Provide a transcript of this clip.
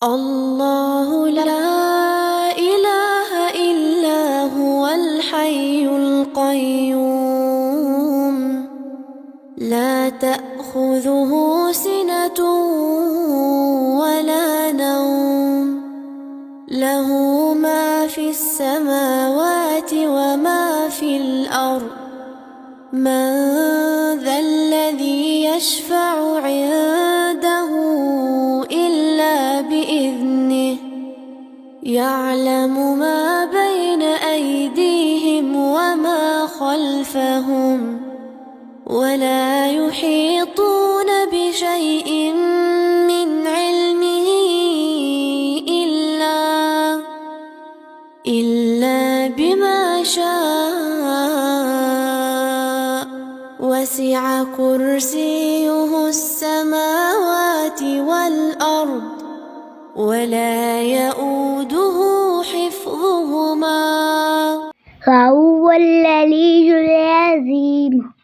الله لا إله إلا هو الحي القيوم لا تأخذه سنة ولا نوم له ما في السماوات وما في الأرض من ذا الذي يشفع عنده إلا بإذنه يعلم ما بين أيديهم وما خلفهم ولا يحيطون بشيء من علمه إلا بما شاء وسع كرسيه السماوات والأرض ولا يؤوده حفظهما وهو العلي العظيم.